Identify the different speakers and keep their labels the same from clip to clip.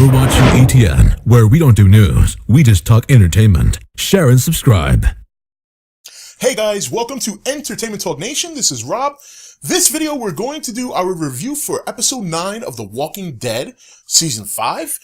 Speaker 1: You're watching ETN, where we don't do news, we just talk entertainment. Share and subscribe.
Speaker 2: Hey guys, welcome to Entertainment Talk Nation. This is Rob. This video, we're going to do our review for episode 9 of The Walking Dead, season 5.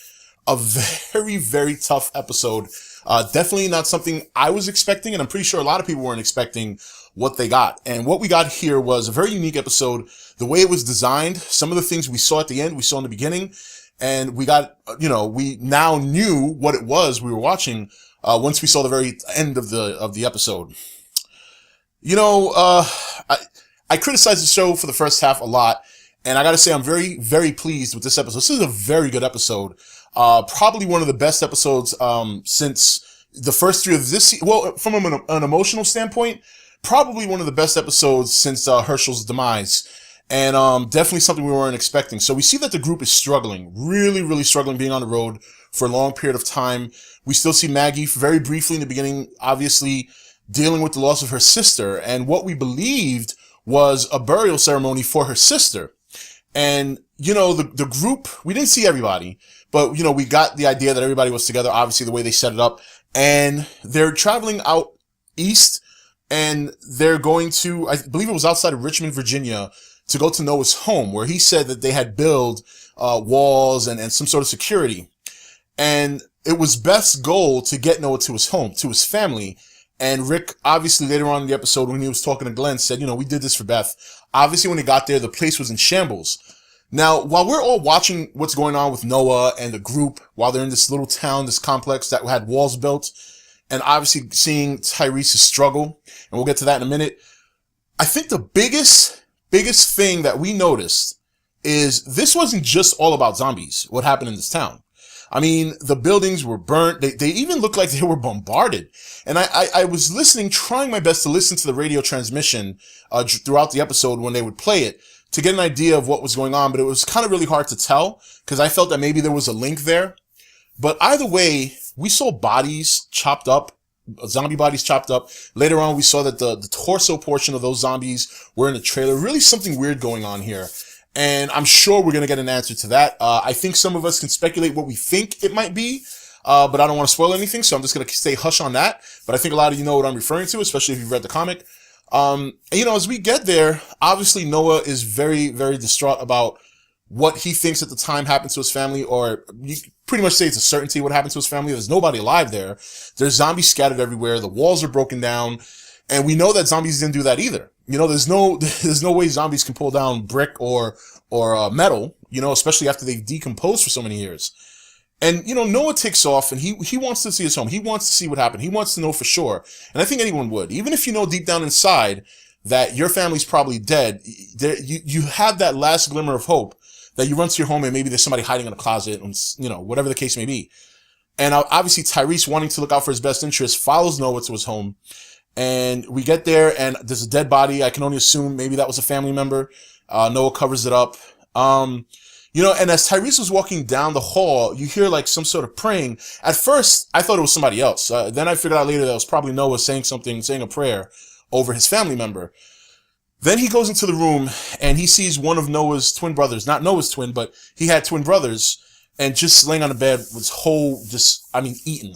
Speaker 2: A very, very tough episode. Definitely not something I was expecting, and I'm pretty sure a lot of people weren't expecting what they got. And what we got here was a very unique episode. The way it was designed, some of the things we saw at the end, we saw in the beginning, and we got, we now knew what it was we were watching, once we saw the very end of the episode. I criticized the show for the first half a lot, and I gotta say I'm very, very pleased with this episode. This is a very good episode. Probably one of the best episodes, since the first 3 of this, from an emotional standpoint, probably one of the best episodes since, Herschel's demise. And, definitely something we weren't expecting. So we see that the group is struggling, really, really struggling being on the road for a long period of time. We still see Maggie very briefly in the beginning, obviously dealing with the loss of her sister, and what we believed was a burial ceremony for her sister. And, the group, we didn't see everybody, but, we got the idea that everybody was together, obviously the way they set it up. And they're traveling out east, and they're going to, I believe it was outside of Richmond, Virginia, to go to Noah's home, where he said that they had built walls and some sort of security. And it was Beth's goal to get Noah to his home, to his family. And Rick, obviously, later on in the episode, when he was talking to Glenn, said, we did this for Beth. Obviously, when they got there, the place was in shambles. Now, while we're all watching what's going on with Noah and the group, while they're in this little town, this complex that had walls built, and obviously seeing Tyrese's struggle, and we'll get to that in a minute, I think the biggest thing that we noticed is this wasn't just all about zombies, what happened in this town. I mean, the buildings were burnt. They even looked like they were bombarded. And I was listening, trying my best to listen to the radio transmission throughout the episode when they would play it to get an idea of what was going on. But it was kind of really hard to tell because I felt that maybe there was a link there. But either way, we saw bodies chopped up, zombie bodies chopped up. Later on, we saw that the torso portion of those zombies were in the trailer. Really something weird going on here. And I'm sure we're going to get an answer to that. I think some of us can speculate what we think it might be, but I don't want to spoil anything, so I'm just going to stay hush on that. But I think a lot of you know what I'm referring to, especially if you've read the comic. As we get there, obviously Noah is very, very distraught about what he thinks at the time happened to his family, or you pretty much say it's a certainty what happened to his family. There's nobody alive there. There's zombies scattered everywhere. The walls are broken down. And we know that zombies didn't do that either. There's no way zombies can pull down brick or metal, especially after they've decomposed for so many years. And, Noah takes off and he wants to see his home. He wants to see what happened. He wants to know for sure. And I think anyone would. Even if you know deep down inside that your family's probably dead, you have that last glimmer of hope that you run to your home and maybe there's somebody hiding in a closet and, whatever the case may be. And obviously Tyrese, wanting to look out for his best interest, follows Noah to his home. And we get there and there's a dead body. I can only assume maybe that was a family member. Noah covers it up. And as Tyrese was walking down the hall, you hear like some sort of praying. At first, I thought it was somebody else. Then I figured out later that it was probably Noah saying a prayer over his family member. Then he goes into the room and he sees one of Noah's twin brothers, not Noah's twin, but he had twin brothers, and just laying on the bed was eaten.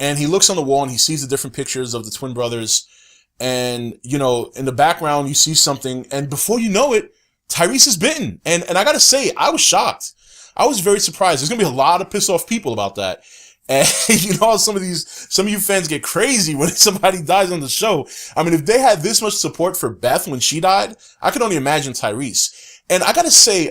Speaker 2: And he looks on the wall and he sees the different pictures of the twin brothers. And, in the background, you see something. And before you know it, Tyrese is bitten. And I gotta say, I was shocked. I was very surprised. There's gonna be a lot of pissed off people about that. And some of you fans get crazy when somebody dies on the show. I mean, if they had this much support for Beth when she died, I could only imagine Tyrese. And I gotta say,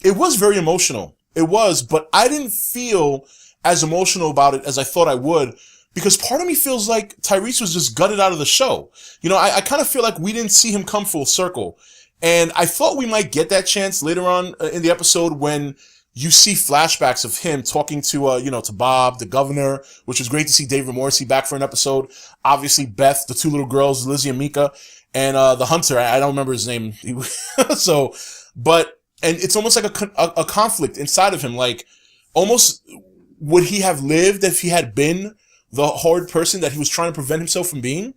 Speaker 2: it was very emotional. It was, but I didn't feel as emotional about it as I thought I would, because part of me feels like Tyrese was just gutted out of the show. I kind of feel like we didn't see him come full circle. And I thought we might get that chance later on in the episode when you see flashbacks of him talking to, to Bob, the governor, which was great to see David Morrissey back for an episode. Obviously Beth, the 2 little girls, Lizzie and Mika, and, the hunter. I don't remember his name. And it's almost like a conflict inside of him. Like, almost, would he have lived if he had been the horrid person that he was trying to prevent himself from being?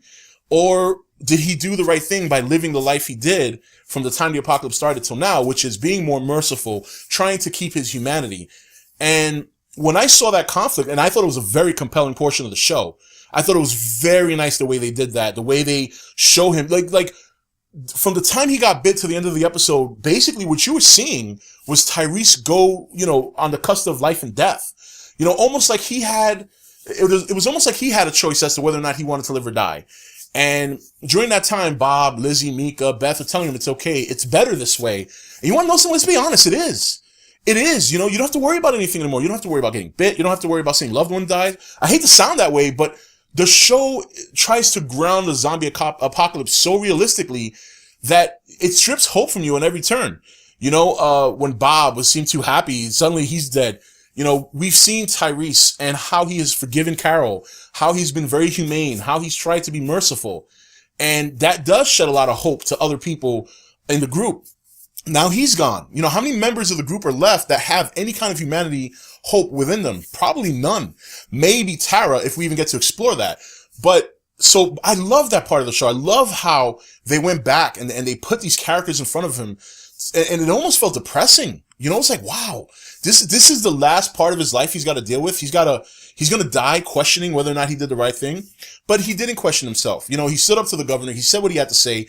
Speaker 2: Or did he do the right thing by living the life he did from the time the apocalypse started till now, which is being more merciful, trying to keep his humanity? And when I saw that conflict, and I thought it was a very compelling portion of the show, I thought it was very nice the way they did that, the way they show him, like from the time he got bit to the end of the episode, basically what you were seeing was Tyrese go, on the cusp of life and death. Almost like it was almost like he had a choice as to whether or not he wanted to live or die. And during that time, Bob, Lizzie, Mika, Beth are telling him it's okay. It's better this way. And you want to know something? Let's be honest. It is. It is. You don't have to worry about anything anymore. You don't have to worry about getting bit. You don't have to worry about seeing loved one die. I hate to sound that way, but the show tries to ground the zombie apocalypse so realistically that it strips hope from you on every turn. When Bob seemed too happy, suddenly he's dead. We've seen Tyrese and how he has forgiven Carol, how he's been very humane, how he's tried to be merciful. And that does shed a lot of hope to other people in the group. Now he's gone. How many members of the group are left that have any kind of humanity hope within them? Probably none. Maybe Tara, if we even get to explore that. But so I love that part of the show. I love how they went back and they put these characters in front of him. And it almost felt depressing. It's like, wow, this is the last part of his life he's got to deal with. He's going to die questioning whether or not he did the right thing. But he didn't question himself. He stood up to the governor. He said what he had to say.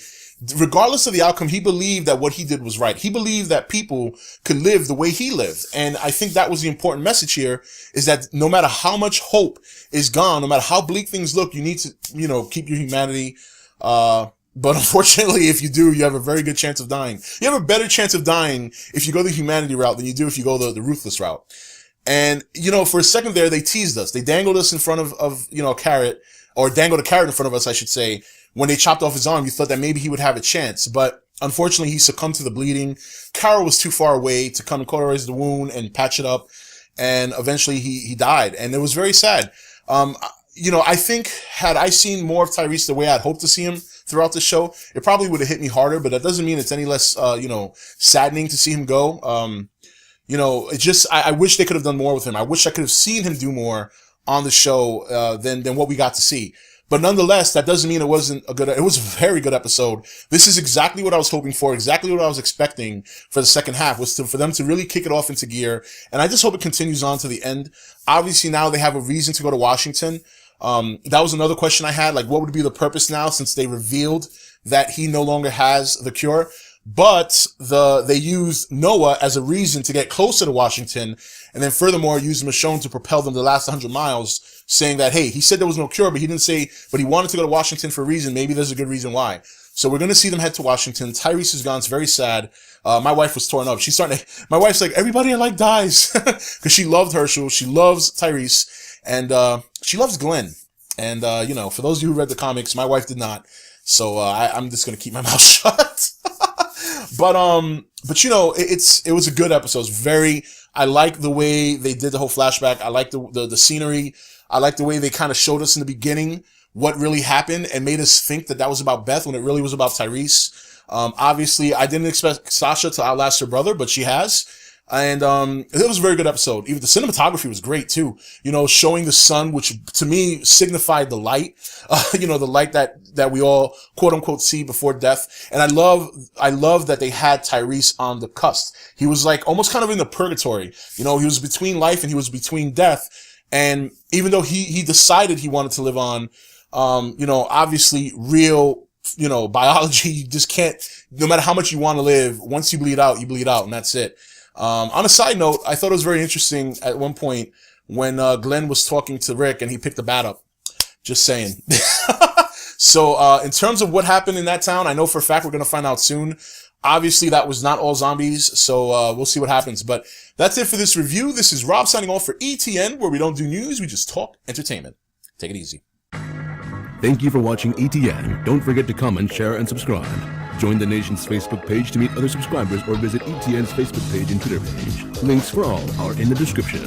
Speaker 2: Regardless of the outcome, he believed that what he did was right. He believed that people could live the way he lived. And I think that was the important message here, is that no matter how much hope is gone, no matter how bleak things look, you need to, keep your humanity. But unfortunately, if you do, you have a very good chance of dying. You have a better chance of dying if you go the humanity route than you do if you go the ruthless route. And, for a second there, they teased us. They dangled us in front of a carrot, or dangled a carrot in front of us, I should say. When they chopped off his arm, you thought that maybe he would have a chance. But unfortunately, he succumbed to the bleeding. Carol was too far away to come and cauterize the wound and patch it up. And eventually he died. And it was very sad. I think had I seen more of Tyrese the way I'd hoped to see him throughout the show, it probably would have hit me harder, but that doesn't mean it's any less, saddening to see him go. It's just, I wish they could have done more with him. I wish I could have seen him do more on the show, than what we got to see. But nonetheless, that doesn't mean it was a very good episode. This is exactly what I was hoping for, exactly what I was expecting for the second half, was for them to really kick it off into gear. And I just hope it continues on to the end. Obviously now they have a reason to go to Washington. That was another question I had, like what would be the purpose now since they revealed that he no longer has the cure? But they used Noah as a reason to get closer to Washington, and then furthermore used Michonne to propel them the last 100 miles, saying that, hey, he said there was no cure, but he didn't say, but he wanted to go to Washington for a reason. Maybe there's a good reason why. So we're going to see them head to Washington. Tyrese is gone. It's very sad. My wife was torn up. My wife's like, everybody I like dies. Cause she loved Herschel. She loves Tyrese, and, she loves Glenn. And, for those of you who read the comics, my wife did not. So, I'm just going to keep my mouth shut. But it was a good episode. I like the way they did the whole flashback. I like the scenery. I like the way they kind of showed us in the beginning what really happened and made us think that was about Beth when it really was about Tyrese. Obviously I didn't expect Sasha to outlast her brother, but she has. And, it was a very good episode. Even the cinematography was great too. Showing the sun, which to me signified the light, the light that we all quote unquote see before death. And I love that they had Tyrese on the cusp. He was like almost kind of in the purgatory. He was between life and he was between death. And even though he decided he wanted to live on, obviously real, biology, you just can't, no matter how much you want to live, once you bleed out, and that's it. On a side note, I thought it was very interesting at one point when Glenn was talking to Rick and he picked the bat up. Just saying. So, in terms of what happened in that town, I know for a fact we're going to find out soon. Obviously, that was not all zombies, so we'll see what happens. But that's it for this review. This is Rob signing off for ETN, where we don't do news, we just talk entertainment. Take it easy.
Speaker 1: Thank you for watching ETN. Don't forget to comment, share, and subscribe. Join the nation's Facebook page to meet other subscribers or visit ETN's Facebook page and Twitter page. Links for all are in the description.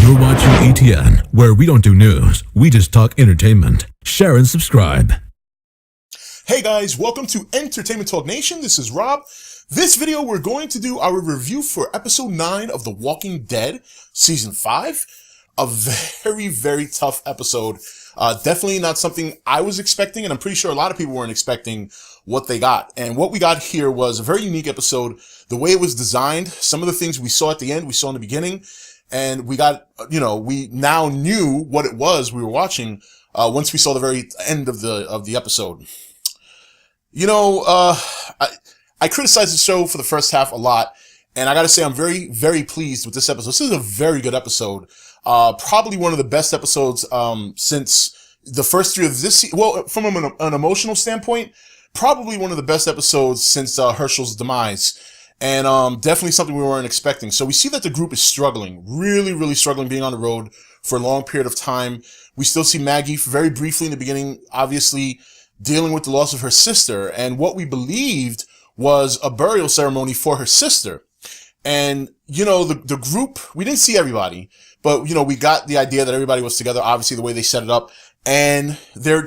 Speaker 1: You're watching ETN, where we don't do news, we just talk entertainment. Share and subscribe.
Speaker 2: Hey guys, welcome to Entertainment Talk Nation. This is Rob. This video, we're going to do our review for episode 9 of The Walking Dead, season 5. A very, very tough episode. Definitely not something I was expecting, and I'm pretty sure a lot of people weren't expecting what they got. And what we got here was a very unique episode. The way it was designed, some of the things we saw at the end, we saw in the beginning, and we got, we now knew what it was we were watching, once we saw the very end of the episode. I criticized the show for the first half a lot, and I gotta say I'm very, very pleased with this episode. This is a very good episode. Probably one of the best episodes, since the first three of this, well, from an emotional standpoint, probably one of the best episodes since, Herschel's demise. And, definitely something we weren't expecting. So we see that the group is struggling, really, really struggling being on the road for a long period of time. We still see Maggie very briefly in the beginning, obviously dealing with the loss of her sister and what we believed was a burial ceremony for her sister. And, the group, we didn't see everybody, but, we got the idea that everybody was together, obviously the way they set it up, and they're